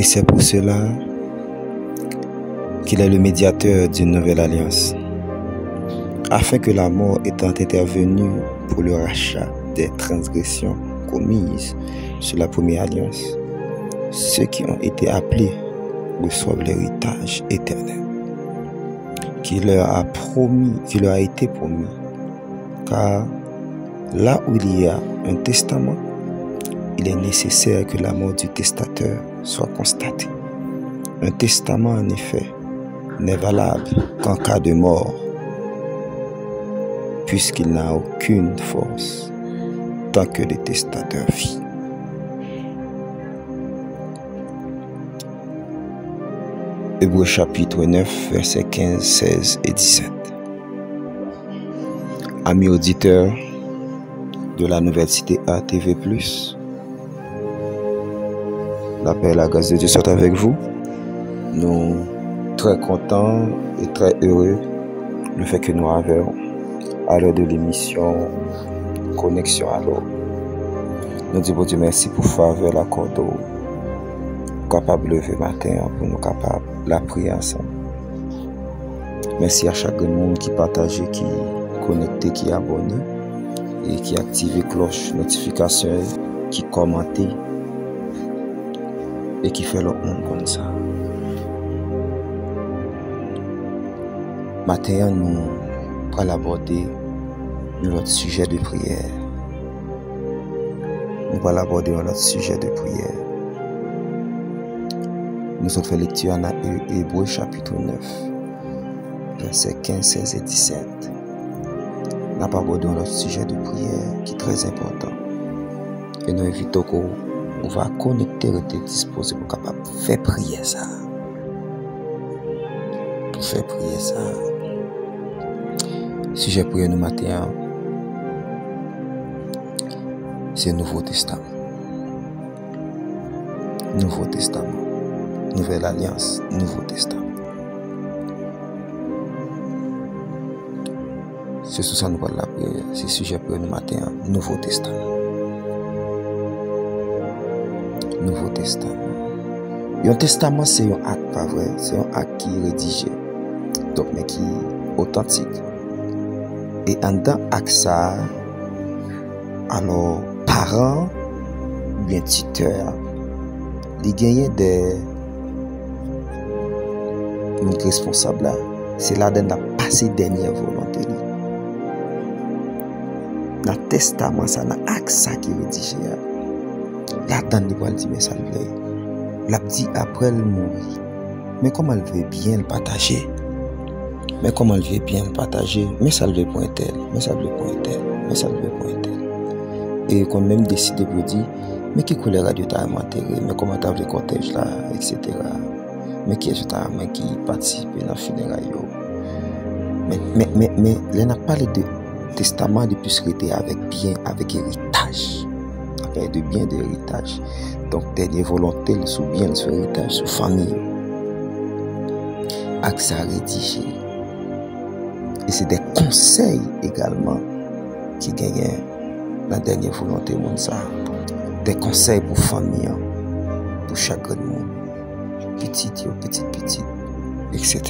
Et c'est pour cela qu'il est le médiateur d'une nouvelle alliance, afin que la mort étant intervenue pour le rachat des transgressions commises sur la première alliance, ceux qui ont été appelés reçoivent l'héritage éternel qui leur a été promis. Car là où il y a un testament, il est nécessaire que la mort du testateur soit constatée. Un testament, en effet, n'est valable qu'en cas de mort, puisqu'il n'a aucune force tant que le testateur vit. Hébreux chapitre 9, versets 15, 16 et 17. Amis auditeurs de la Nouvelle Cité ATV+, la paix et la grâce de Dieu soit avec vous. Nous très contents et très heureux le fait que nous avons à l'heure de l'émission Connexion à l'eau. Nous disons Dieu merci pour faveur la corde capable de lever matin pour nous capables la prier ensemble. Merci à chaque monde qui partage, qui connecté, qui abonné et qui active cloche notification, qui commente et qui fait le monde comme ça. Maintenant, nous allons aborder notre sujet de prière. Nous allons aborder notre sujet de prière. Nous avons fait lecture en Hébreux chapitre 9, versets 15, 16 et 17. Nous avons abordé notre sujet de prière qui est très important. Et nous invitons qu'on va connecter et disposer pour capable faire prier ça. Pour faire prier ça. Sujet prière nous matin, c'est le Nouveau Testament. Nouveau Testament. Nouvelle Alliance, Nouveau Testament. C'est sous ça nous parlons la prière. C'est sujet pour nous matin, Nouveau Testament. Nouveau Testament. Un testament, c'est un acte, pas vrai. C'est un acte qui est rédigé. Donc, mais qui est authentique. Et en dans acte ça, alors, parents, bien tuteurs, les gagnants des responsable là, c'est là dans la passé dernière volonté. Dans le testament, ça n'a acte ça qui est rédigé. Là-dedans, il va dire, mais ça le l'a dit après le mourir. Mais comment elle veut bien le partager? Mais comment elle veut bien le partager? Mais ça le veut point tel, mais ça le veut point tel, mais ça le veut point tel. Et qu'on même décidé pour dire, mais qui couleur radio t'a enterré, mais comment t'as vu le cortège là, etc. Mais qui est qui participe dans le funérail. Mais là, on a parlé de testament de plus avec bien, avec héritage. Avec de bien d'héritage. Donc, dernière volonté, sous bien, sur héritage, sous famille. Avec ça rédigé. Et c'est des conseils également qui gagnent la dernière volonté, des conseils pour famille, pour chaque monde. Petite, etc.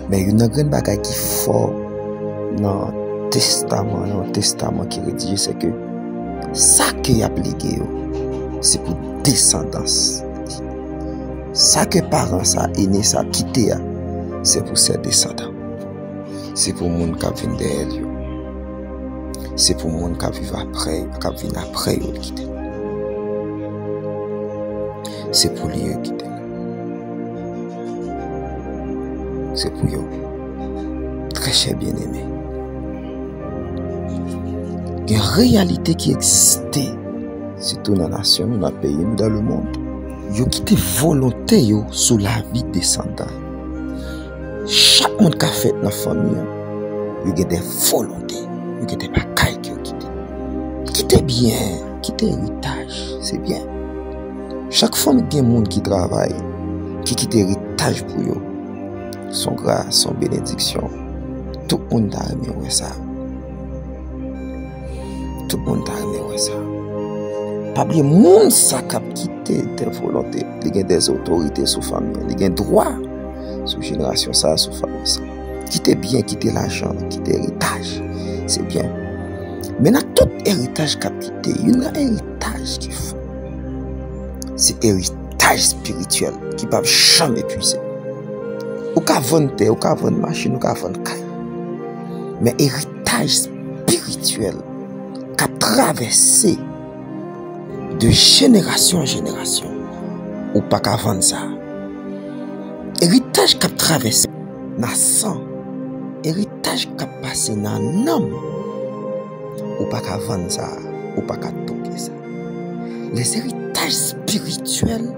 Mais il y a une grande bagaille qui est fort dans le testament qui est rédigé, c'est que ça qui est appliqué, c'est pour descendance. Ça que parents ça aîné ça quitté, c'est pour ses descendants. C'est pour les gens qui viennent derrière. C'est pour les gens qui vivent après, qui viennent après quitter. C'est pour lui qui t'aime. C'est pour eux. Très cher bien-aimé. Il y a une réalité qui existait, surtout dans la nation, dans le pays, dans le monde. Il y a quitté volonté sous la vie descendant. Chaque monde qui a fait dans la famille, il y a des volontés, il y a des bagailles qui ont quitté. Quitter bien, quitter héritage, c'est bien. Chaque fois qu'il y a des gens qui travaillent, qui quittent l'héritage pour eux, son grâce, son bénédiction, tout le monde a aimé ça. Tout le monde a aimé ça. Pas oublier monde ça qui a quitté des volontés, il y a des autorités sous famille, il y a droit sous génération ça, sous famille ça. Quitter bien, quitter l'argent, quitter l'héritage, c'est bien. Mais dans tout héritage qu'a quitté, il y a un héritage qui fait. C'est héritage spirituel qui ne peut jamais épuiser. Ou qu'à vendre terre, ou qu'à vendre machine, ou qu'à vendre caille. Mais héritage spirituel qui a traversé de génération en génération, ou pas qu'à vendre ça. Héritage qui a traversé dans le sang, héritage qui a passé dans l'âme, ou pas qu'à vendre ça, ou pas qu'à toquer ça. Les héritages spirituels,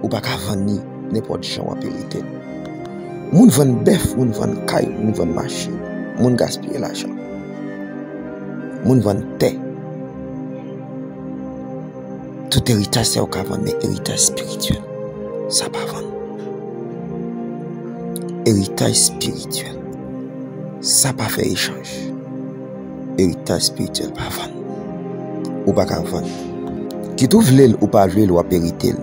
ou pas qu'à vendre n'importe quoi en vérité. Moun vend bœuf, moun vend caille, moun vend machine, moun gaspille l'argent. Moun vend terre. Tout héritage c'est au qu'à vendre, mais héritage spirituel, ça pas vendre. Héritage spirituel, ça pas fait échange. Héritage spirituel pas vendre. Ou pas qu'à vendre. Qui trouve l'île ou pas l'île ou à hériter.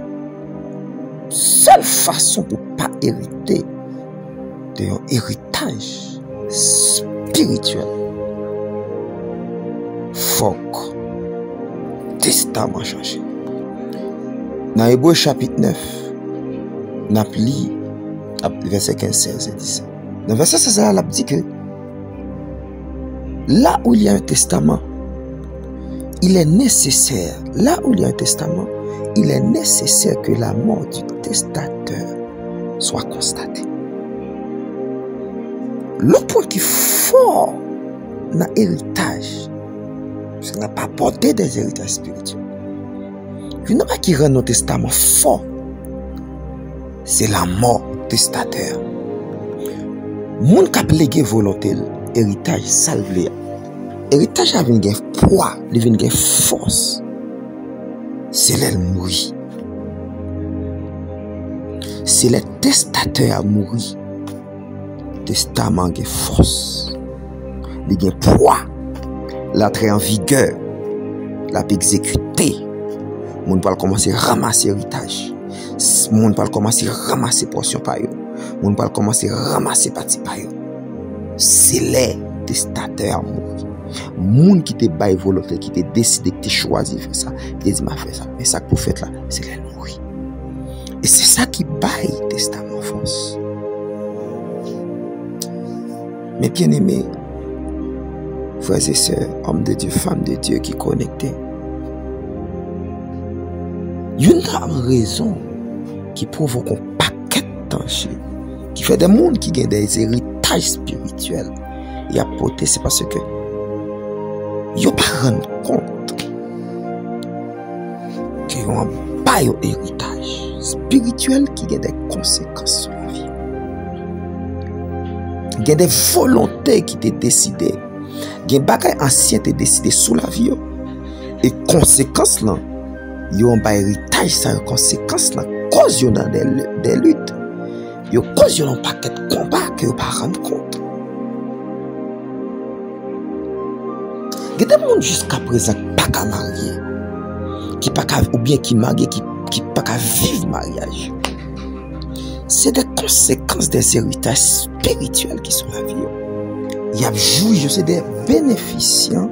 Seule façon pour pas hériter de un héritage spirituel. Faut que testament change. Dans Hébreux chapitre 9, nous avons lu verset 15, 16 et 17. Dans verset 16, il a dit que là où il y a un testament, il est nécessaire, là où il y a un testament, il est nécessaire que la mort du testateur soit constatée. Le point qui est fort dans l'héritage, parce qu'on n'a pas porté des héritages spirituels. Il n'y a pas qui rend notre testament fort. C'est la mort testateur. Moun k'ap légué volonté, héritage salvé. Héritage a une poids, il a une force. C'est l'elle mourir. C'est le testateur à mourir. Testament a force. Il a poids. L'entrée en vigueur. La peut exécuter. Moun peut commencer à ramasser héritage. Moun peut commencer à ramasser portion par eux. Moun peut commencer à ramasser partie par eux. C'est les testateurs à mourir. Moun qui te baille volonté, qui te décide, qui te choisi faire ça, qui te dit m'a fait ça. Mais ça que vous faites là, c'est les mourir. Et c'est ça qui baille testament France. Mes bien-aimés, frères et sœurs, hommes de Dieu, femmes de Dieu qui connectent. Il y a une raison qui provoque un paquet de danger, qui fait des mondes qui ont des héritages spirituels. Et à porter, c'est parce que ils ne pas rendre compte qu'ils ont pas un héritage spirituel qui a des conséquences sur la vie. Il y a des volontés qui étaient décidées. Il y a des bagages anciens qui étaient décidés sur la vie. Et conséquences là, il y a un héritage, ça a une conséquence là, cause il y a des luttes. Il y a cause il y a un paquet de combats que vous ne pas rendre compte. Il y a des gens jusqu'à présent qui ne sont pas mariés, qui pas ou bien qui mariés, qui ne pas vivre mariage. C'est des conséquences des héritages spirituels qui sont la vie. Il y a joué, c'est des bénéficiaires,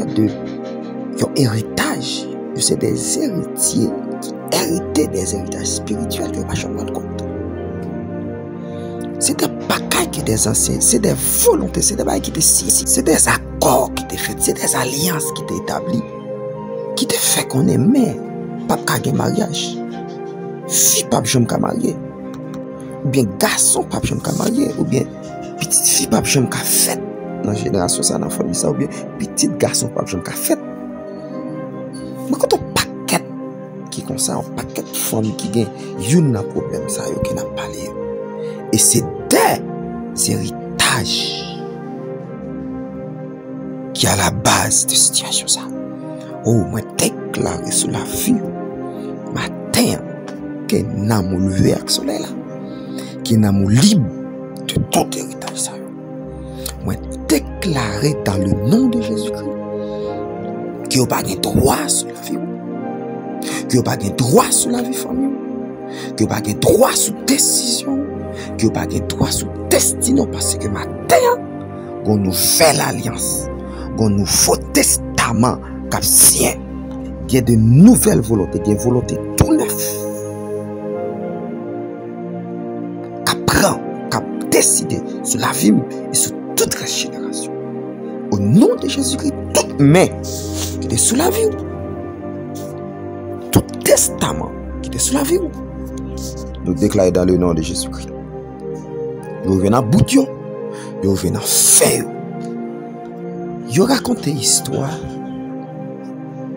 de leur héritage. C'est des héritiers qui héritaient des héritages spirituels que pas jamais rendre compte. C'est des bagages qui des anciens, c'est des volontés, c'est des bagages qui étaient signes, c'est des accords qui étaient faits, c'est des alliances qui étaient établies, qui te fait qu'on aimait pas de mariage. Fille pas jamais mariée, ou bien garçon pas jamais marié, ou bien petite fille pas jamais faite dans la génération ça dans la famille ça, ou bien petit garçon pas jamais fait. Mais quand on paquet qui comme ça, un paquet de femmes qui gagne, une a problème ça yo qui n'a parlé. Et c'est des héritages qui à la base de situation ça. Oh, moi déclaré sur la vie matin que n'a mou levé avec soleil là, qui n'a mou libre de tout héritage ça. Moi déclaré dans le nom de Jésus-Christ qui n'ont pas de droit sur la vie, qui n'ont pas de droit sur la vie famille, qui n'ont pas de droit sur décision, qui n'ont pas de droit sur destinée, parce que matin, on nous fait l'alliance, on nous faut testament, comme si il y a de nouvelles volontés, des volontés tout neuf, qui prend, qui décide sur la vie et sur toute la génération. Au nom de Jésus-Christ, toute main qui est sous la vie, tout testament qui est sous la vie, nous déclarons dans le nom de Jésus-Christ. Nous venons à bout, nous venons à faire. Nous racontons l'histoire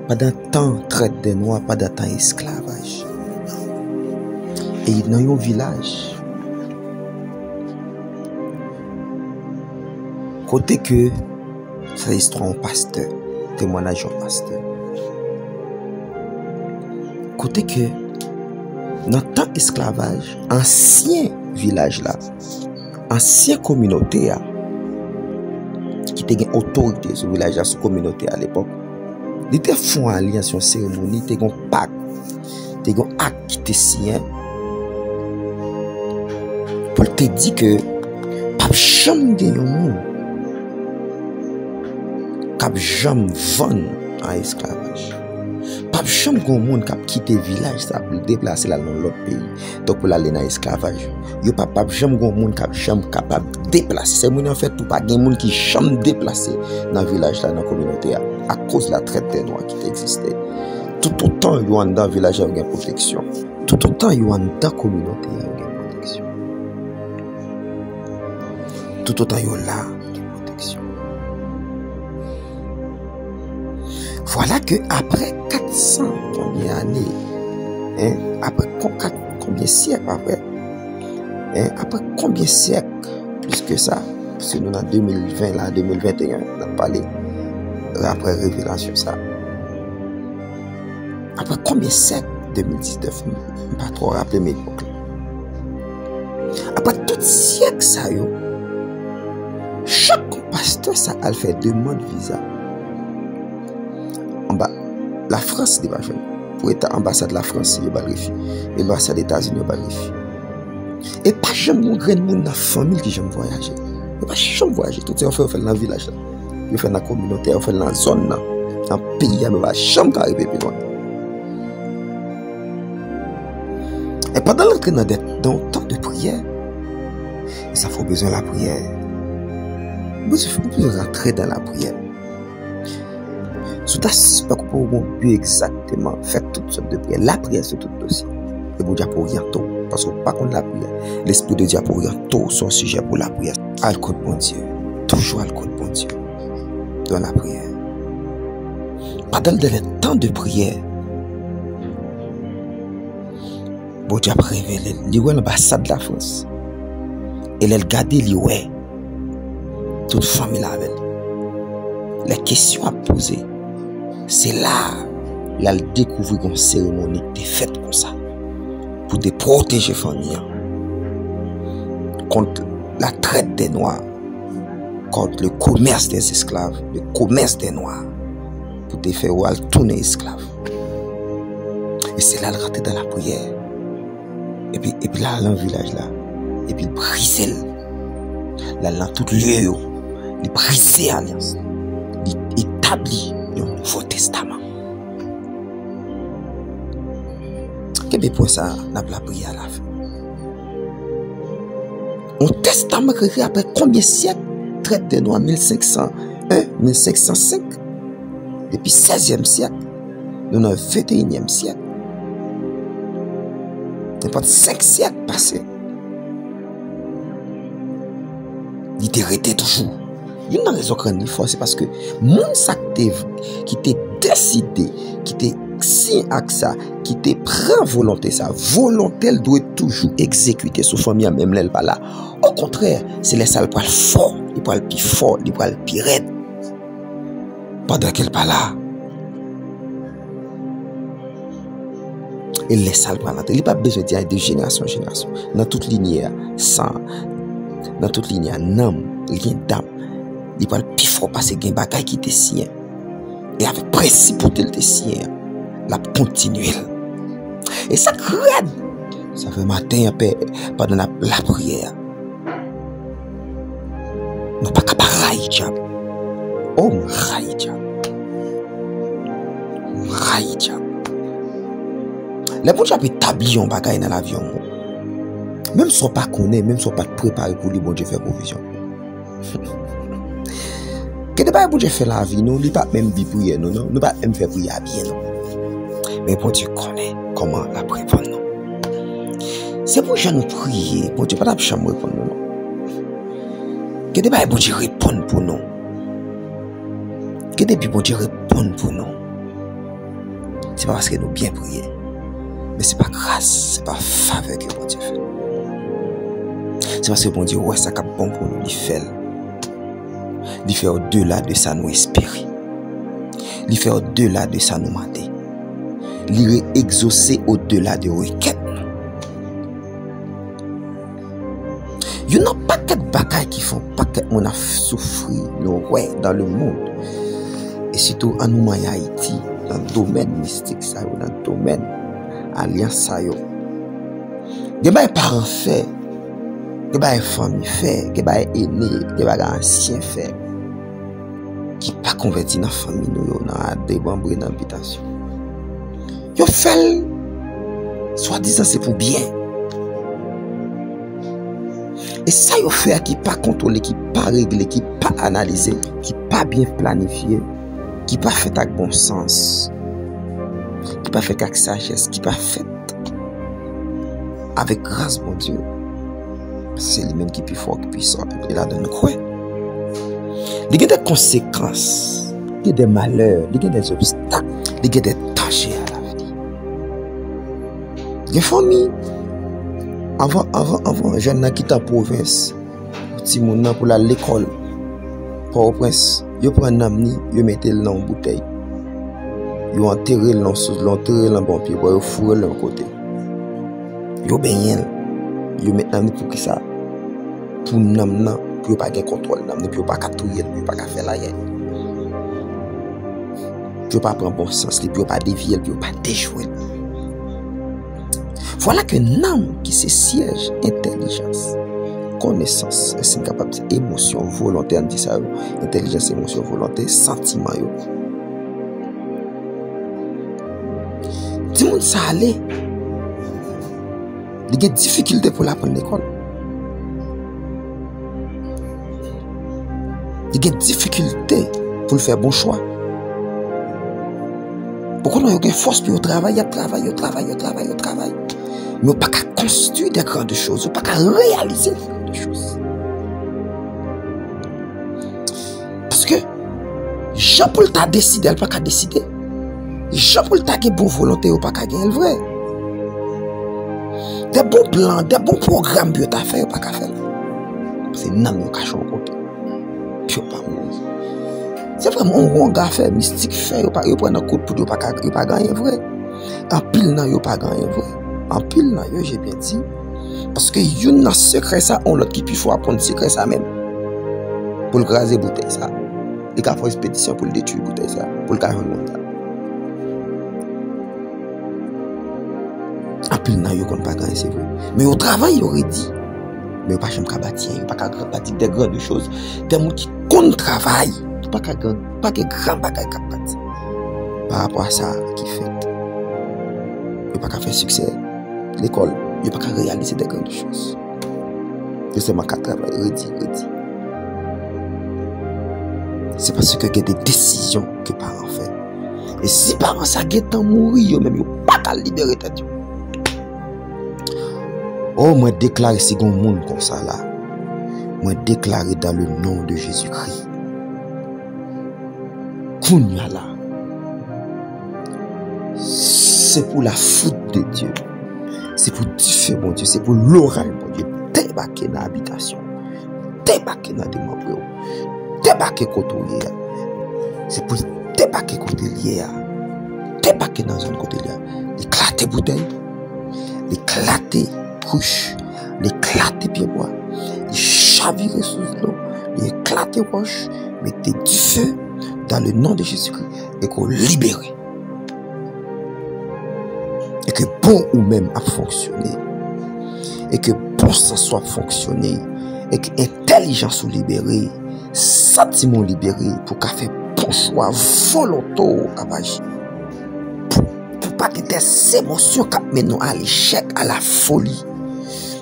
pas d'un temps traite des noirs, pas d'un temps esclavage. Et dans un village, côté que c'est l'histoire en pasteur, témoignage en pasteur. Côté que dans le temps esclavage, ancien village là, ancien communauté là, qui était une autorité sur le village, sur la communauté à l'époque, ils étaient font alliance, une cérémonie, ils étaient un pacte, ils étaient un acte qui était signé pour te dire que pas jamais de monde cap jamais vendre en esclavage. Pas jamais de monde qui a quitté le village ça pour déplacer là dans l'autre pays. Donc pour aller dans l'esclavage. Yo pas jamais de monde qui a jamais capable de déplacer. C'est moun en fait tout pas de monde qui jamais déplacé dans le village là dans la communauté à cause de la traite des noirs qui existait. Tout autant yo en dans village avec une protection. Tout autant yo en dans communauté avec une protection. Tout autant yo là avec une protection. Voilà que après 400 combien d'années, après combien de siècles après, après combien de siècles plus que ça, parce que nous en 2020 là, 2021, on a parlé après révélation ça. Après combien de siècles 2019, je ne sais pas trop rappeler mes époques. Après tout siècle ça yo, chaque pasteur ça a fait demande visa. En bas, la France n'est pas jeune. Pour être ambassade de la France, il y a pas refus. Et l'ambassade des États-Unis, il y a pas refus. Et pas jamais mon grand monde dans la famille qui j'aime voyager. Il pas jamais voyager. Tout ça, on fait dans le village. On fait dans la communauté, on fait dans la zone, dans le pays, on va jamais arriver plus loin. Et pendant l'entrée dans le temps de prière, ça faut besoin de la prière. Vous devez rentrer dans la prière. Si tu n'as pas pour but exactement, faites toutes sortes de prières. La prière, c'est tout dossier. Et vous dites pour rien tout. Parce que pas contre la prière. L'esprit de Dieu pour rien tout, son sujet pour la prière. Alcool bon Dieu. Toujours alcool bon Dieu. Dans la prière. Pendant le temps de prière, bon Dieu a révélé. Il y a l'ambassade de la France. Et elle garde, il y a toute famille avec elle. Les questions à poser. C'est là qu'il a découvert une cérémonie qui était faite comme ça. Pour te protéger la famille. Contre la traite des Noirs. Contre le commerce des esclaves. Le commerce des Noirs. Pour te faire tourner esclave. Et c'est là qu'il rentre dans la prière. Et puis là, dans le village là. Et puis il brise. Là, dans tout lieu. Il brise l'alliance. Il établit le Nouveau Testament. Quel est pour ça, on a la prière à la fin. Un testament créé après combien de siècles? Traite des Noirs 1501, 1505. Depuis 16e siècle, nous sommes au 21e siècle. Il n'y a pas 5 siècles passés. Il était arrêté toujours. Il y a une raison qui force, c'est parce que mon sac qui t'est décidé, qui t'est si avec ça, qui te prend volonté, ça volonté elle doit toujours exécuter sous famille même elle pas là. Au contraire, c'est les salles pour le fort, il pour le plus fort, il pour le plus raide. Pendant qu'elle pas là. Et les salles pour l'entrer, il pas besoin de dire de génération en génération. Dans toute lignée, sang, dans toute lignée, nom, lien d'âme, il pour le plus fort parce que il y a des bagailles qui te sien. Et avec principauté le sien, la continuer. Et ça crade. Ça fait matin pendant la prière. Nous pas capable de diable. Oh, raï diable. Raï diable. Les bon Dieu établi un bagage dans l'avion. Même si on pas connaît, même si on pas préparé pour lui, bon Dieu fait provision. Que de pas bon Dieu fait la vie, nous, lui pas même vie prier, non, nous pas même faire prier bien, non. Mais bon Dieu connaît comment la préparer, non. C'est pour que nous prier, bon Dieu pas la chambre répondre, non. Que de pas bon Dieu répondre pour nous. Que depuis bon Dieu répondre pour nous. C'est pas parce que nous bien prier. Mais c'est pas grâce, c'est pas faveur que bon Dieu fait. C'est parce que bon Dieu, ouais, ça cap bon pour nous, il fait. Il fait au-delà de ça nous espérer. Il fait au-delà de ça nous demander. Il exaucer au-delà de requêtes. Il n'y a pas de bagailles qui font pas que on a souffert dans le monde. Et surtout en nous, Haïti, dans le domaine mystique, dans le domaine alliance. Il y a des parents faits, il y a des familles faits, il y a des aînés, il y a des anciens faits, qui ne sont pas convertis dans la famille, dans la débambrée, dans l'habitation. Ils fait, soi-disant, c'est pour bien. Et ça, ils fait qui n'est pas contrôlé, qui n'est pas réglé, qui n'est pas analysé, qui n'est pas bien planifié, qui n'est pas fait avec bon sens, qui n'est pas fait avec sagesse, qui n'est pas fait avec grâce, mon Dieu. C'est lui-même qui est plus fort, qui est puissant, et là, dans nous quoi. Il y a des conséquences, il y a des malheurs, il y a des obstacles, il y a des dangers à la vie. Il y a des familles. Avant, je n'ai quitté la province. Si mon nom pour l'école, pour au prince, je prends un amni, je mets le dans une bouteille. Je enterré le dans bon pied, je fourre le côté. Je baigné, je mets l'amni pour qui ça? Pour n'amna, pour pas de contrôle, pour pas catouiller, pour pas faire la guerre. Pour pas prendre bon sens, pour pas dévier, pour pas déjouer. Voilà que l'âme qui se siège intelligence, connaissance, est capable de émotion, volonté, on dit ça, intelligence, émotion, volonté, sentiment. Dis-moi ça allait. Il y a des difficultés pour l'apprendre l'école. Il y a des difficultés pour faire bon choix. Pourquoi nous avons une force pour travailler, travailler. Mais on ne peut pas construire des grandes choses, on ne peut pas réaliser des grandes choses. Parce que Jean-Paul t'a décidé, elle ne peut pas décider. Jean-Paul t'a une bonne volonté, elle ne peut pas gagner le vrai. Des bons plans, des bons programmes, elle ne peut pas faire, elle ne peut pas faire. C'est un homme qui a changé. Puis on ne peut pas mourir. C'est vraiment un gars fait, mystique fait, il prend un coup de poudre, il ne peut pas gagner le vrai. En pile, il ne peut pas gagner le vrai. En pile, j'ai bien dit. Parce que il y a un secret, ça, on l'autre qui peut faut apprendre secret, ça même. Pour le graser bouteille, ça. Il y a une expédition pour le détruire, bouteille, ça. Pour le carrer le monde. En pile, il n'y a pas gagné, c'est vrai. Mais au travail, il aurait dit. Mais il n'y a pas de bâtir, il n'y a pas de bâtir des grandes choses. Des gens qui comptent travail. Pas de grand bagage qui bâtir. Par rapport à ça, qui fait. Il n'y a pas qu'à faire succès. L'école, il n'y a pas qu'à réaliser des grandes choses. Je sais, ma travail, redit. C'est parce que il y a des décisions que les parents font. Et si les parents sont mourir, même ils ne pas qu'à libérer ta Dieu. Oh, moi déclare si on monde comme ça là. Moi déclare dans le nom de Jésus-Christ. Kounya là. C'est pour la foudre de Dieu. C'est pour du feu, mon Dieu. C'est pour l'oreille, mon Dieu. Débarquer dans l'habitation. Débarquer dans des membres. Débarquer côté lié. C'est pour débarquer côté lié. Débarquer dans un côté lié. Éclater bouteille. Éclater couche. Éclater pied-bois. Chavirer sous l'eau. Éclater roche. Mettez du feu dans le nom de Jésus-Christ. et qu'on libère. Et que bon ou même a fonctionné. Et que bon sens soit fonctionné. Et que intelligence ou libérée. Sentiment libéré pour qu'à faire bon choix volontaire à agir. Pour pas que des émotions qui mènent à l'échec, à la folie.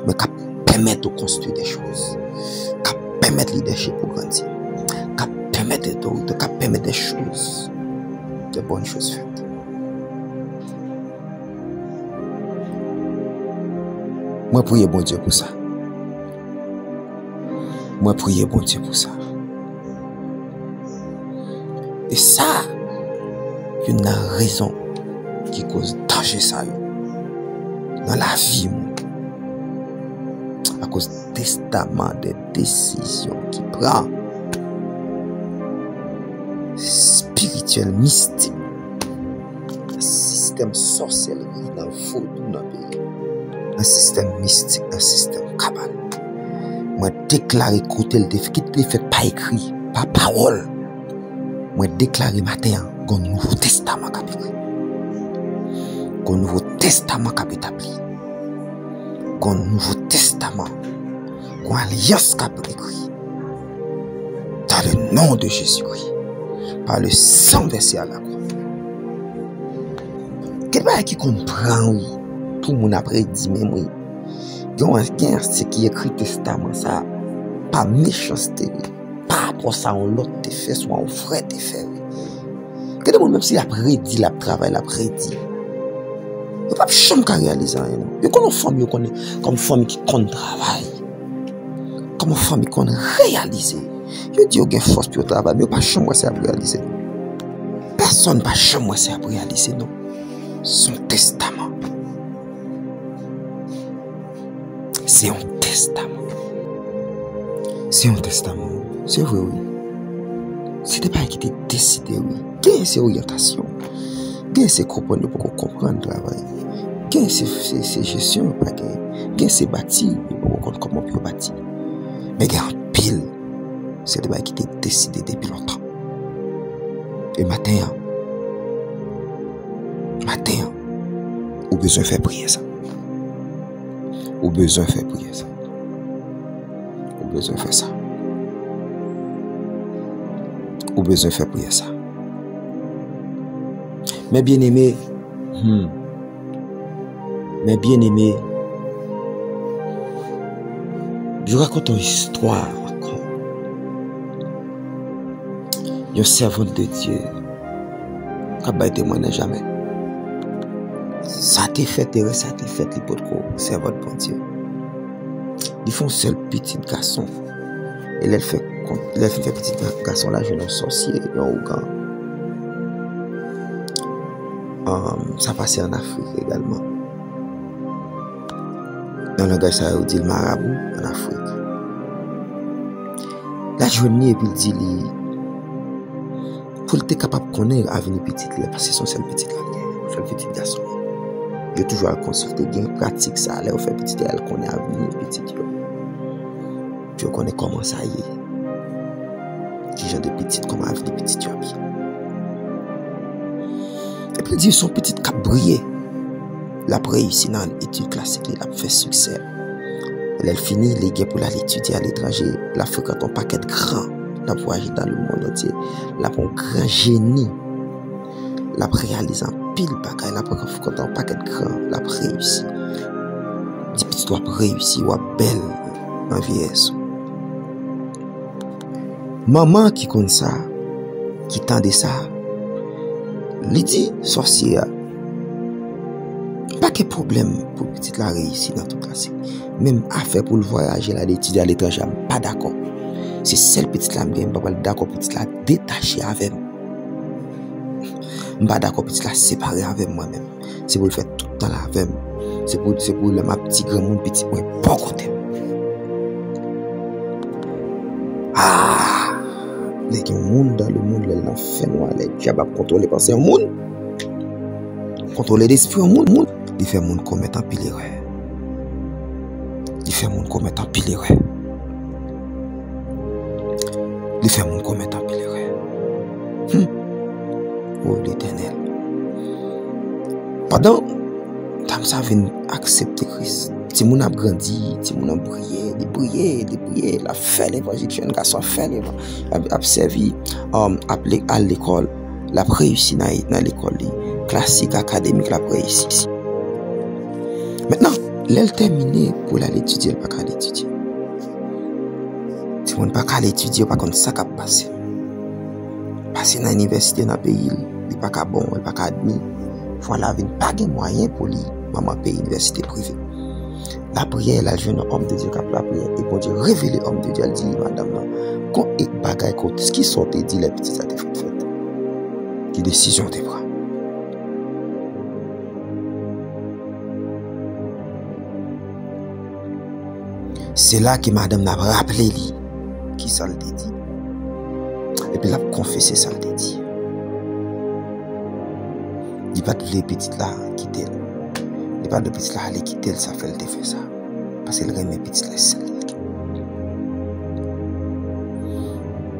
Mais qui permettent de construire des choses. Qui permettent le leadership pour grandir. Qui permettent des choses. De bonnes choses faites. Moi, priez bon Dieu pour ça. Moi, priez bon Dieu pour ça. Et ça, il y a une raison qui cause danger ça dans la vie. À cause du testament des décisions qui prend. Spirituel, mystique. Système sorcellerie dans le vaudou dans le pays. Un système mystique, un système cabal. Moi, déclaré côté le défi, qui ne fait pas écrit, pas parole. Moi, déclaré matin, qu'on nouveau testament qui écrit. Qu'on nouveau testament qui établi. Qu'on nouveau testament, qu'on alliance qui écrit. Dans le nom de Jésus-Christ. Par le sang versé à la croix. Quelqu'un qui comprend, oui. Tout le monde après dit, mais oui. Il y a ce qui écrit testament, ça. Pas méchanceté. Pas pour ça, on l'autre te fait, soit on frère te fait. Quelqu'un même s'il a prédit, il a travaillé, il a prédit. Il n'y a pas de chambre qui a réalisé. Il y a une famille comme famille qui compte travail. Comme une famille qui compte réaliser. Il dit qu'il y a une force pour le travail, mais il n'y a pas de chambre qui a réalisé. Personne n'a pas de chambre qui a réalisé, non. Son testament. C'est un testament. C'est un testament. C'est vrai, oui. C'était pas qui était décidé, oui. Quelle est cette orientation? Quelle est cette compagnie pour comprendre le travail? Quelle est cette gestion? Quelle est cette bâti pour comprendre comment on peut bâtir? Mais il y a un pile. C'est pas qui était décidé depuis longtemps. Et matin, ou besoin de faire prier ça. Ou besoin de faire prier ça. Ou besoin de faire ça. Ou besoin de faire prier ça. Mais bien aimé, je raconte une histoire encore. Il y a un servant de Dieu qui n'a pas témoigné jamais. Ça t'est fait, ça t'est fait, les potes, servant de bon Dieu. Ils font seul petit garçon. Et elle fait petit garçon là, jeune sorcier, un Ougan. Ça passait en Afrique également. Dans le langage, ça dit le marabout en Afrique. La journée, et puis il dit, pour être capable de connaître l'avenir petit, parce que c'est son petit garçon. Il a toujours à consulter, il pratique ça, il fait petit, elle connaît l'avenir petit. Puis on connaît comment ça y est. Qui genre de petit, comment l'avenir petit, tu as bien. Et puis il dit, son petit cap brillé. Il a réussi dans l'étude classique, il a fait succès. Elle finit les gars pour aller étudier à l'étranger. Elle a fréquenté un paquet de grands. Elle a voyagé dans le monde entier. Elle a un grand génie. Elle a réalisé un pile bagaille. Elle a fréquenté un paquet de grands. Elle a réussi. Elle dit, petit, tu as réussi, tu es belle en vieillesse. Maman qui connaît ça, qui tendait ça, lui dit, sorcière, pas de problème pour petite la réussir dans tout classique. Même affaire pour le voyager, là, d'étudier à l'étranger, je ne suis pas d'accord. C'est celle petite là, je ne suis pas d'accord petite là détachée avec moi. Je ne suis pas d'accord petite là séparée avec moi-même. C'est pour le faire tout le temps là avec moi. C'est pour ma petite grand monde, petit point, pas côté. Ah! Il y a un monde dans le monde, l'enfer noir, les diables contrôler parce que c'est un monde. Contrôler l'esprit au monde. Il fait monde commettre en pile erreur. Il fait monde commettre en pile erreur. Il fait monde commettre en pile erreur. oh l'Éternel. Pendant que ça vient accepter Christ, si mon a grandi, si mon a prié, la fait l'évangile, jeune garçon fait l'évangile, a servi à l'école, la réussi dans l'école classique académique, la réussi. Maintenant, l'elle terminé pour aller étudier, elle pas qu'à l'étudier. Si on pas qu'à l'étudier, pas comme ça qu'a passé. Passer dans l'université dans le pays, il pas qu'à bon, il pas qu'à admis. Voilà, il n'y a pas de moyen pour lui, maman paye université privée. La prière, la jeune homme de Dieu qui a la prière, et pour Dieu révéler l'homme de Dieu, elle dit, madame, quand il bagaille, ce qui sort, il dit, les petits, ça te fait. Qui décision te prend. C'est là que madame n'a rappelé lui, qui ça le dit. Et puis, il a confessé ça le dit. Il pas de les petites là quitter. Il pas de petites là aller quitter, ça fait le défait ça. Parce qu'il aime les petites là seules.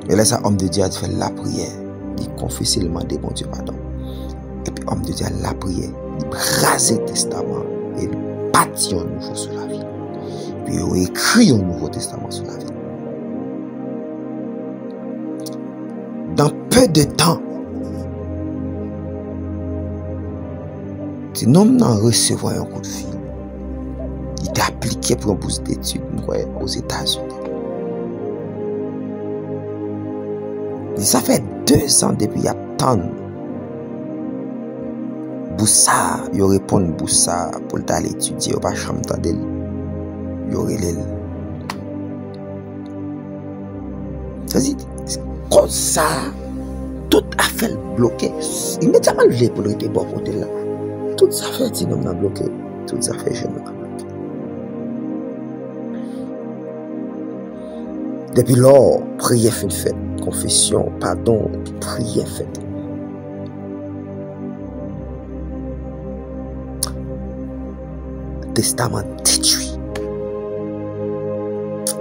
Et là, ça, homme de Dieu a fait la prière. Il confesse le demande bon Dieu pardon. Et puis, homme de Dieu a la prière. Il brase le testament et il bâtit un nouveau sur la vie. Puis, il écrit un nouveau testament sur la vie. Dans peu de temps, si nous n'en recevons un coup de fil, il est appliqué pour un bourse d'études aux États-Unis. Ça fait 2 ans depuis qu'il y a tant. Boussa, il répond Boussa pour aller étudier, il va pas chambre d'elle. Il aurait l'aile. C'est-à-dire, comme ça, tout a fait bloquer. Immédiatement, le pour le bon côté là. Tout ça fait, si nous avons bloqué. Tout ça fait, je nous avons bloqué. Depuis lors, prière fait, confession, pardon, prière fait. Testament détruit.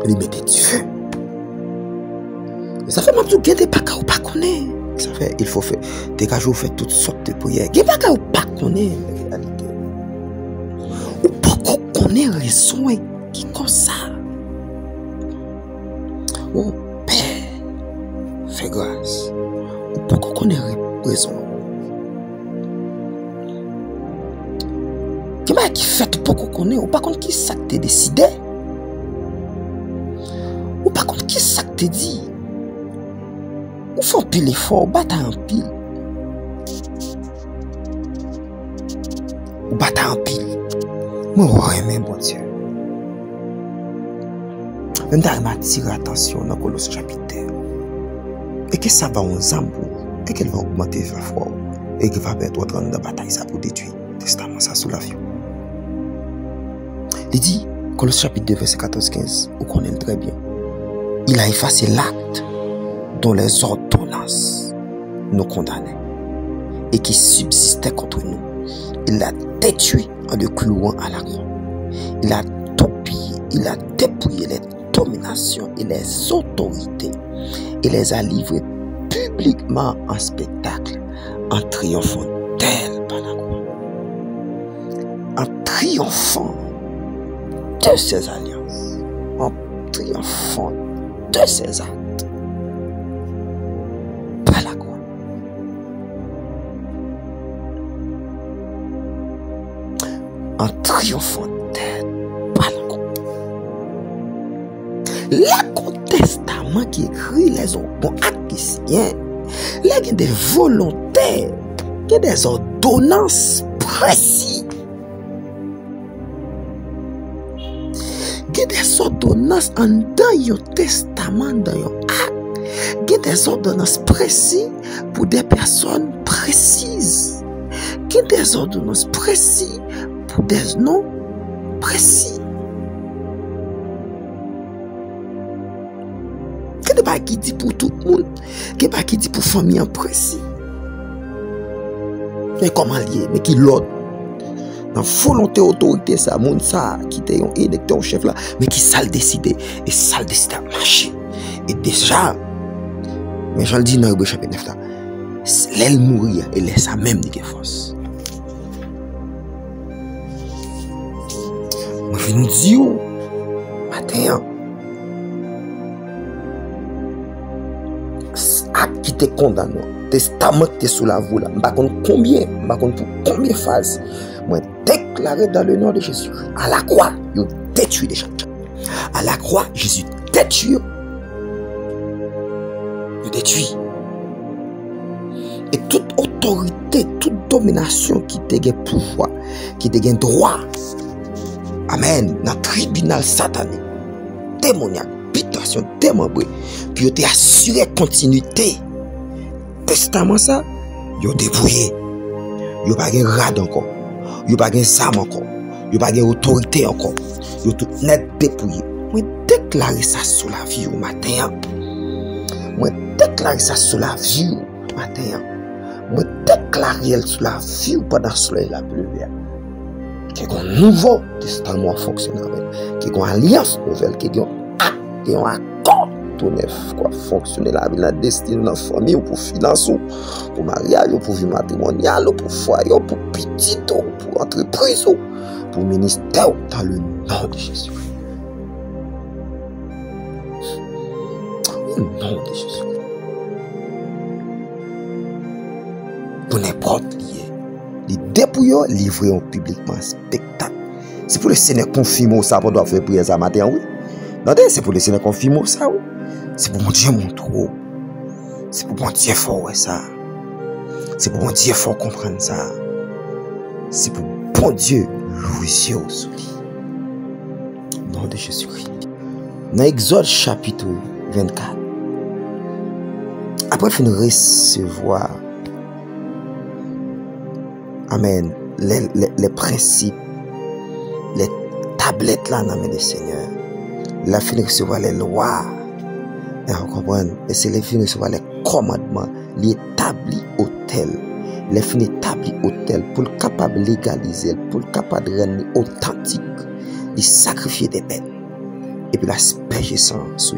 Il mettait du feu. Ça fait même tout guetter pas qu'à ou pas connaître. Ça fait, il faut faire. Dès que je fais toutes sortes de prières. Il n'y a pas qu'à ou pas connaître la réalité. Ou pas qu'on connaît raison qui comme ça. Oh Père, fais grâce. Ou pas qu'on connaît raison. Qui fait pour qu'on connaît, ou pas contre qui ça te décidé. Ou pas contre qui ça te dit. Ou faut pile effort, ou battre en pile. Ou battre en pile. Moi, ouais, bon Dieu. Même d'ailleurs, m'attire attention dans Colosse chapitre 2. Et que ça va en zambou. Et qu'elle va augmenter la foi. Et qu'elle va perdre dans la bataille, ça pour détruire le testament, ça sous l'avion. Il dit, Colosse chapitre 2, verset 14-15, vous connaissez très bien. Il a effacé l'acte dont les ordonnances nous condamnaient et qui subsistait contre nous. Il l'a détruit en le clouant à la croix. Il a tout pillé, il a dépouillé les dominations et les autorités et les a livrées publiquement en spectacle en triomphant d'elle par la croix. En triomphant de ses alliances, en triomphant de ses actes, par la croix. En triomphant d'elle, par la croix. Le testament qui écrit les bons acquisiens, il y a des volontaires, il y a des ordonnances précises. Il y a des ordonnances dans le testament, dans le acte. Il y a des ordonnances précises pour des personnes précises. Il y a des ordonnances précises pour des noms précis. Il y a des pas qui dit pour tout le monde. Il y a des pas qui dit pour famille en précis. Mais comment lier, mais qui l'autre. Dans volonté autorité ça monde ça qui était un électeur chef là mais qui ça le décider et ça le décider à marcher et déjà mais j'en le dis dans le chapitre 9 là L'aile mourir et laisse ça même de force. Moi, je nous dis, matin, à qui te condamne, testament qui est sous la voie là, je ne sais pas combien de phases, moi, déclaré dans le nom de Jésus, à la croix, il a détruit les gens. À la croix, Jésus détruit. Il détruit. Et toute autorité, toute domination qui te gagne pouvoir, qui te gagne droit, amen, dans le tribunal satanique, démoniaque, habitation démembrée, puis il a assuré continuité. Testament ça, il a débrouillé. Il n'y a pas de rade encore. Il n'y a pas de zame encore. Il n'y a pas d'autorité encore. Il y a tout net dépouillé. Moi, déclarer ça sur la vie au matin. Moi, déclarer ça sur la vie au matin. Moi, déclarer sur la vie pendant le soleil la pluie. Qu'il y a un nouveau testament à fonctionner avec. Qu'il y a une alliance nouvelle. Qu'il y a un accord tout neuf. Quoi, fonctionner la vie, la destinée, la famille, pour finance, pour mariage, pour vie matrimoniale, pour foyer, pour petit, pour entreprise, pour ministère, dans le nom de Jésus. Au nom de Jésus. Pour n'importe lié. Les dépouillants livrés en publiquement spectacle. C'est pour le Seigneur confirmer ça pour doit faire prière ça matin, oui. Non, c'est pour le Seigneur confirmer ça, oui. C'est pour mon Dieu montrer. C'est pour mon Dieu fort ça. C'est pour mon Dieu fort comprendre ça. C'est pour bon Dieu louer sur lui. Au nom de Jésus-Christ. Dans Exode chapitre 24. Après il recevoir, amen, les principes, les tablettes là dans le Seigneur, la fin de recevoir les lois, et on comprend, et c'est les fins de recevoir les commandements, les établis hôtels, les fins établis hôtels pour le capable de légaliser, pour le capable de rendre authentique, de sacrifier des bêtes, et puis l'asperger sang sur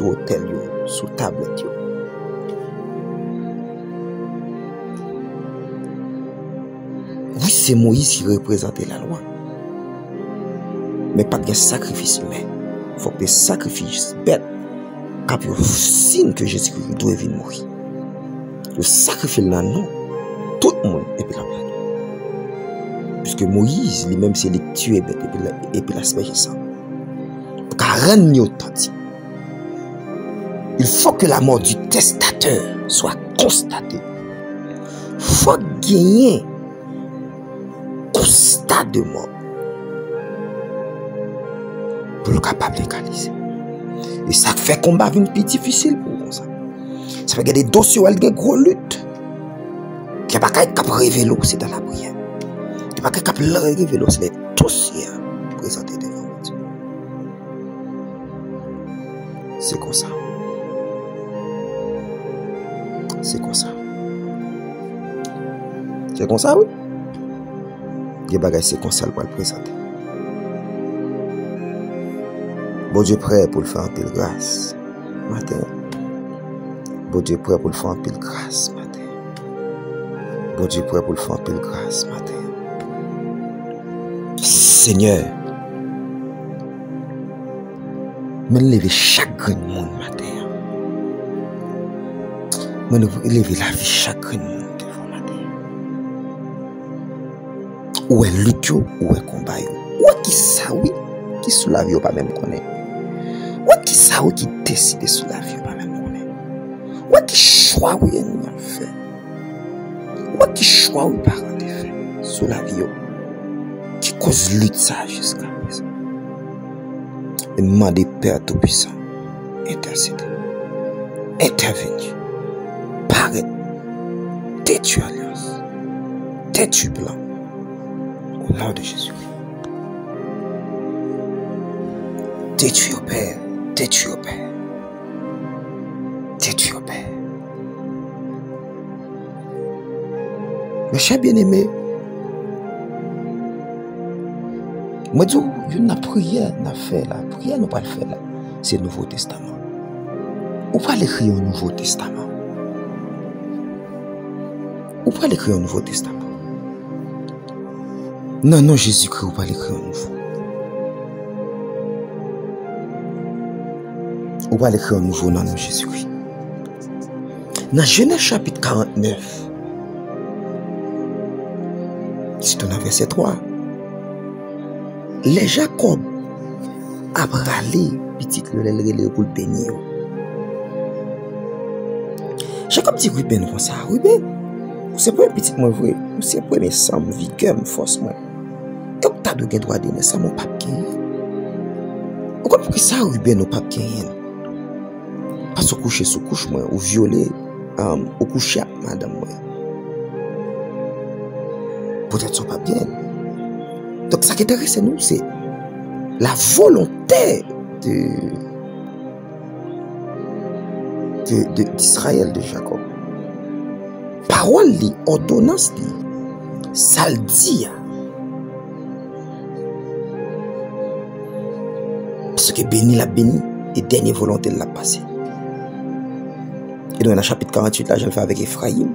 hôtel, sur tablette. Oui, c'est Moïse qui représentait la loi. Mais pas de sacrifice humain. Il faut que des sacrifices bêtes, qui ont signe que Jésus-Christ doit venir mourir. Le sacrifice là, non. Tout le monde est là. Puisque Moïse, lui-même, c'est les tuer bêtes et puis l'asperger sang. Pour qu'à rendre authentique. Il faut que la mort du testateur soit constatée. Il faut gagner constat de mort pour le capable de légaliser. Et ça fait combat une plus difficile pour ça. Ça fait qu'il y a des dossiers où il y a des gros luttes. Qui n'est pas capable de révéler, c'est dans la prière. Qui n'est pas capable de révéler, c'est les dossiers présentés devant Dieu. C'est comme ça. C'est comme ça. C'est comme ça, oui. Il y a des bagages, c'est comme ça pour le présenter. Bon Dieu prêt pour le faire en pile grâce matin. Bon Dieu prêt pour le faire en pile grâce matin. Bon Dieu prêt pour le faire en pile grâce matin. Seigneur, me lever chaque grain de monde matin. Me lever la vie chaque grain de monde devant matin. Où est lutte, où est combat, où est qui ça oui, qui sous la vie ou pas même connaît. Où est qui ça oui qui décide sous la vie ou pas même connaît. Où est qui choix oui ennemi a fait. Où est qui choix oui parent de fait sous la vie qui cause lutte ça jusqu'à présent. Et demandez Père Tout-Puissant, intercédez, intervenir, paraître, détruire alliance, détruire blanc, au nom de Jésus. Détruire Père, détruire Père, détruire Père. Mes chers bien-aimés, moi dis, une prière n'a fait la prière nous pas le faire là, c'est le Nouveau Testament. Ou pas l'écrire au Nouveau Testament. Ou pas l'écrire un Nouveau Testament. Non, non, Jésus-Christ, ou pas l'écrire un nouveau. Ou pas l'écrire un nouveau, non, non, Jésus-Christ. Dans Genèse chapitre 49, c'est dans verset 3, les Jacob a râlé petit le pour le bénir. Jacob dit oui, ben, ça, oui, ben, c'est pas un petit moi vrai, c'est pas mes sang, vigueur, force, moi. Donc, t'as de droit de donner ça, mon pape qui est. Pourquoi ça, oui, ben, nos papes qui est? Pas se coucher sous couche, moi, ou violer, au coucher, madame, moi. Peut-être son pas bien. Donc, ça qui intéresse nous, c'est la volonté d'Israël, de Jacob. Parole, li, ordonnance, li, ça le dit. Parce que béni la béni, et dernière volonté de la passer. Et dans le chapitre 48, là, je le fais avec Ephraïm,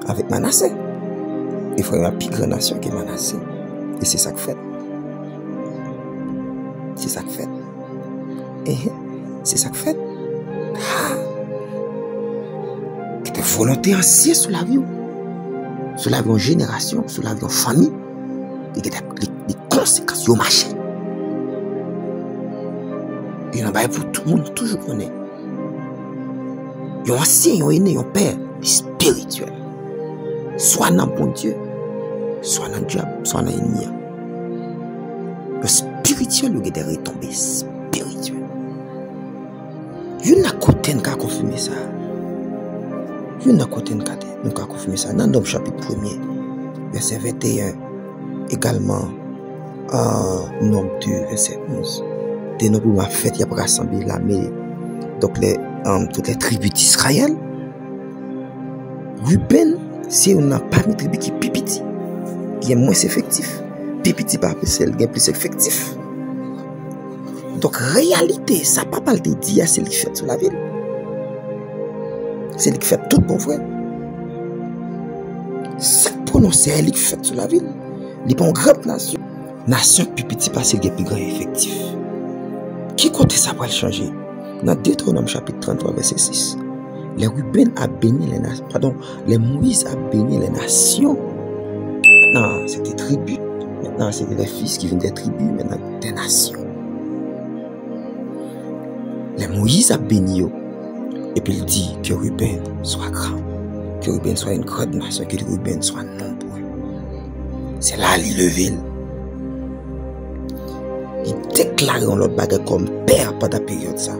avec Manassé. Ephraïm est la plus grande nation que Manassé. Et c'est ça que fait. C'est ça que fait. Et c'est ça que fait. Ah! Que tes volontés anciennes sur la vie. Sur la vie en génération, sur la vie en famille. Et que les conséquences au marché. Il y en a pour tout le monde, toujours connaît. Il y a un ancien, il y a un aîné, il y a un père, spirituel. Soit dans bon Dieu, soit dans le diable, soit dans l'ennemi. Le spirituel, le gars est retombé spirituel. Il y a un côté qui a confirmé ça. Il y a un côté qui a confirmé ça. Dans le chapitre 1er, verset 21, également, Nombre 2, verset 11. Des noms pour ma fête, il y a rassemblé l'armée, donc toutes les tribus d'Israël. Ruben, c'est une parmi tribus qui est plus petit, qui est moins effectif. Plus petit par celle qui est plus effectif. Donc, réalité, ça n'a pas parlé de dire, c'est lui qui fait sur la ville. C'est lui qui fait tout pour vrai. Ça prononce, c'est lui qui fait sur la ville. Il n'est pas une grande nation. Nation plus petit parce qu'il est plus grand effectif. Qui côté ça va changer? Dans Deutéronome chapitre 33, verset 6. Les Ruben a béni les nations. Pardon, les Moïse a béni les nations. Maintenant, c'est des tribus. Maintenant, c'est des fils qui viennent des tribus. Maintenant, des nations. Les Moïse a béni. Et puis il dit que Ruben soit grand. Que Ruben soit une grande nation. Que Ruben soit nombreux. C'est là qu'il levé. Il déclare l'autre bagarre comme père pendant la période ça,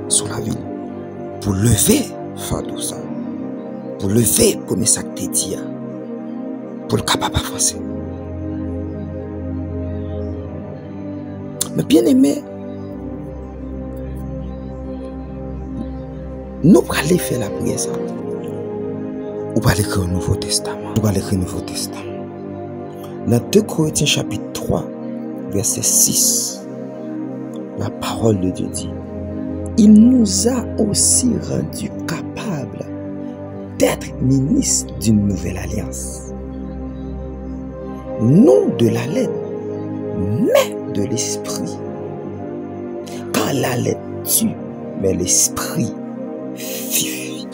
sur la ville. Pour lever Fadou ça. Pour lever comme ça que tu dis. Pour le capable avancer. Mais bien aimé, nous allons faire la prière ça. Ou pas l'écrire au Nouveau Testament. Ou pas l'écrire au Nouveau Testament. Dans 2 Corinthiens chapitre 3, verset 6, la parole de Dieu dit: il nous a aussi rendus capables d'être ministres d'une nouvelle alliance. Non de la lettre, mais de l'esprit. Car la lettre tue, mais l'esprit vivifie.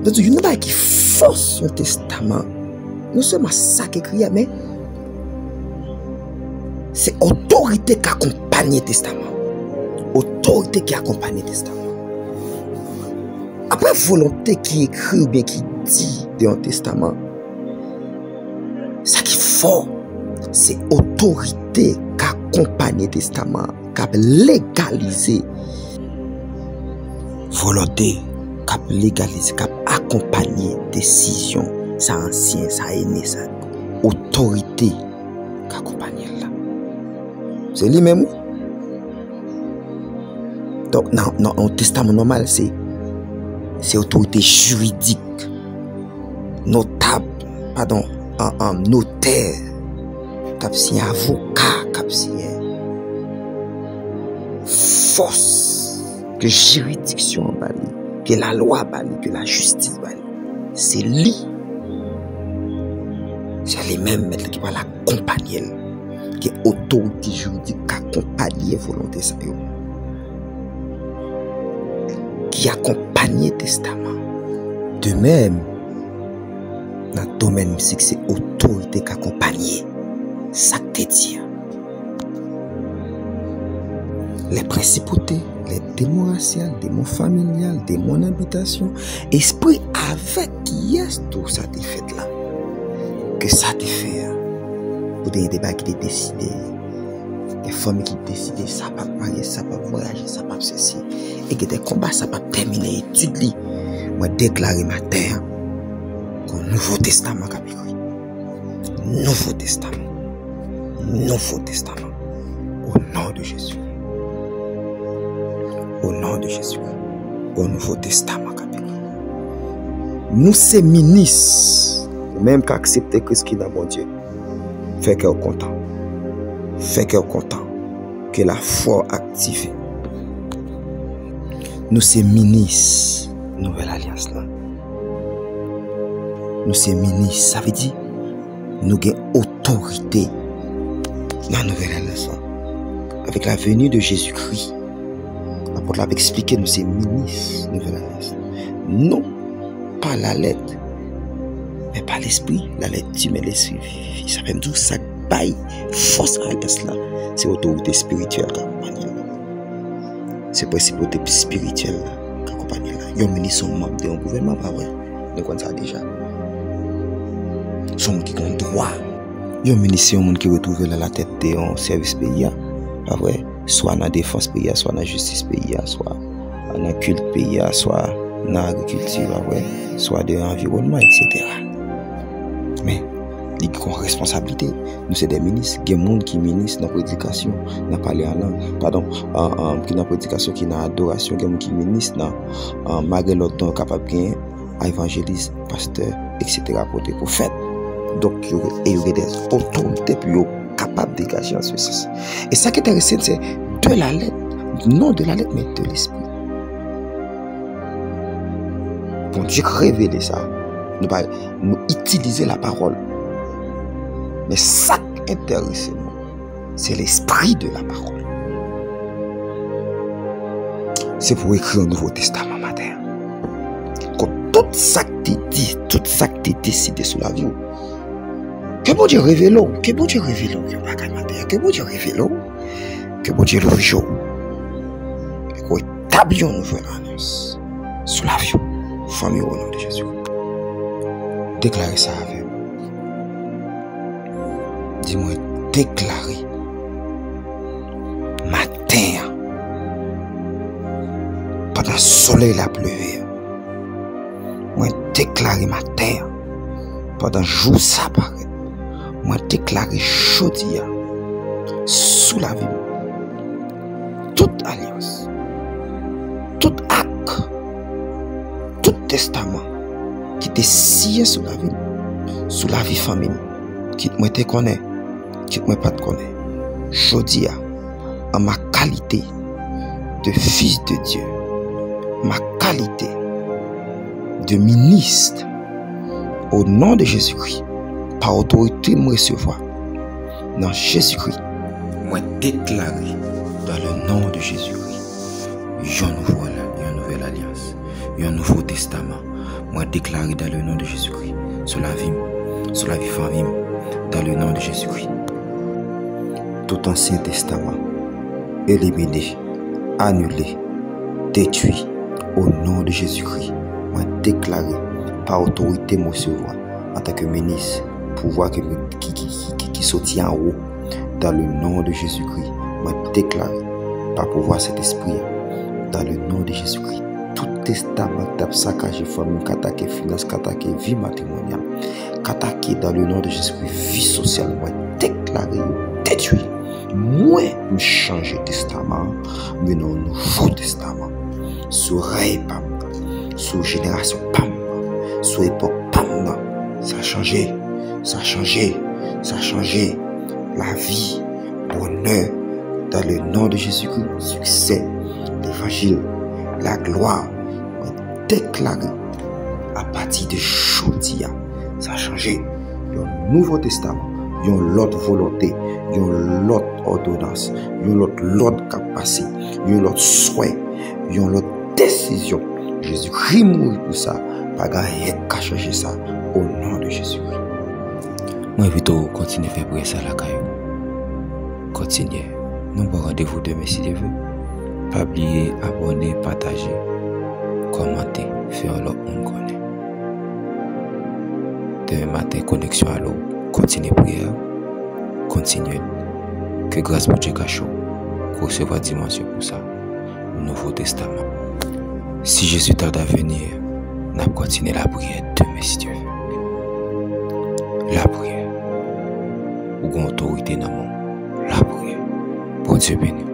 Donc, il y en a qui force son testament. Non seulement ça qui écrit, mais c'est autorité qui accompagne le testament. Autorité qui accompagne le testament. Après volonté qui écrit ou bien qui dit dans un testament, ça qui est fort, c'est autorité qui accompagne le testament, qui a légalisé volonté, qui a légalisé, qui a accompagné décision, ça ancien, ça aîné, ça autorité qui accompagne là. C'est lui-même. Donc, non, un testament normal, c'est autorité juridique, notable, pardon, un notaire, qui avocat, qui force, que juridiction en bali, que la loi bali, que la justice bali. c'est lui. C'est lui-même qui va l'accompagner. Qui est autorité juridique qui accompagne la volonté ça. Qui accompagne le testament. De même, dans le domaine musique, c'est autorité qui accompagne ça que tu dis. Les principautés, les démons raciales, démons familiales, démons d'habitation, esprit avec qui est tout ça te fait là. Que ça te fait. Pour des débats qui te décident, des familles qui décident, ça va marier, ça va voyager, ça va ceci. Et que des combats, ça va terminer études. Moi, déclarer ma terre qu'au Nouveau Testament, capitaine. Nouveau Testament. Nouveau Testament. Au nom de Jésus. Au nom de Jésus. Au Nouveau Testament, capitaine. Nous, c'est ministres, même qu'accepter Christ qui est dans mon Dieu. Fait qu'elle est content. Fait qu'elle est content. Que la foi active. Nous, c'est ministres. Nouvelle alliance là. Nous, c'est ministres. Ça veut dire, nous avons autorité dans la nouvelle alliance là. Avec la venue de Jésus-Christ. L'apôtre l'avait expliqué, nous, c'est ministres. Nouvelle alliance. Non, pas la lettre. Mais pas l'esprit, la lettre dit, mais l'esprit vivifie. Ça fait tout ça baille force à l'alliance là. C'est l'autorité spirituelle qui accompagne là. C'est principauté spirituelle qui accompagne là. Ils ont ministre sont membres d'un gouvernement, pas vrai. Nous connaissons ça déjà. Sont qui ont droit. Ils ont ministre sont qui retrouvent là la tête d'un service pays, pas vrai. Soit dans la défense pays, soit dans la justice pays, soit dans le culte pays, soit dans l'agriculture, soit dans l'environnement, etc. Mais ils ont une responsabilité. Nous, c'est des ministres. Il y a des gens qui ministrent dans la prédication, dans la parler en langue. Pardon, qui dans la prédication, qui dans l'adoration. Il y a des gens qui ministrent dans malgré l'autre temps capable de gagner, évangéliste, pasteur, etc. pour des prophètes. Donc, il y aurait des autorités pour capables de dégager en ce sens. Et ça qui est intéressant, c'est de la lettre, non de la lettre, mais de l'esprit. Bon Dieu révéler ça. Nous utiliser la parole. Mais ça qui intéresse nous, c'est l'esprit de la parole. C'est pour écrire un Nouveau Testament matin. Quand tout ça que tu dis, tout ça que tu décides sur la vie, que bon Dieu révèle, que bon Dieu révèle, que bon Dieu révèle, que bon Dieu le jour. Et qu'on établit une nouvelle alliance sur la vie, famille au nom de Jésus. Déclarez ça avec moi. Dis-moi, déclarez matin pendant le soleil la pleuvé. Moi, déclarez matin pendant le jour ça paraît. Moi, déclarez jeudi sous la vie. Toute alliance, tout acte, tout testament qui te scie sous la vie famille, qui moi te connaît, qui moi pas te connaît. Jeudi, en ma qualité de fils de Dieu, ma qualité de ministre, au nom de Jésus-Christ, par autorité, me recevoir. Dans Jésus-Christ, moi déclarer dans le nom de Jésus-Christ, une nouvelle alliance, un nouveau testament. Moi déclarer dans le nom de Jésus-Christ, sur la vie famille, dans le nom de Jésus-Christ. Tout ancien testament, éliminé, annulé, détruit, au nom de Jésus-Christ. Moi déclarer par autorité, me recevoir en tant que ministre, pouvoir qui sortit en haut, dans le nom de Jésus-Christ. Moi déclarer par pouvoir cet esprit, dans le nom de Jésus-Christ. Tout testament qui a saccagé famille, qui a attaqué finance, qui a attaqué vie matrimoniale, qui a attaqué dans le nom de Jésus-Christ, vie sociale, moi déclarer, détruire. Moi, je change de testament, mais non, nouveau testament. Sous règne, sous génération, sous époque, ça a changé, ça a changé, ça a changé. La vie, bonheur, dans le nom de Jésus-Christ, succès, l'évangile, la gloire, déclarer à partir de aujourd'hui, ça a changé. Il y a un nouveau testament, il y a l'autre volonté, il y a l'autre ordonnance, il y a l'autre capacité, il y a l'autre souhait, il y a l'autre décision. Jésus-Christ mourit pour ça, pas rien qu'à changer ça au nom de Jésus-Christ. Moi, plutôt continuer à faire prier ça la caillou. Continuez. Nous avons rendez-vous demain si Dieu veut. Pas oublier, abonner, partager, commenter, faire l'autre monde connaît. Demain matin, connexion à l'eau. Continuez à prier. Continuez. Que grâce pour Dieu cachot. Qu'on recevra dimension pour ça. Nouveau Testament. Si Jésus tarde à venir, nous allons continuer la prière demain si Dieu veut. La prière. Ou qu'on autorité dans le monde. La prière. Bon Dieu béni.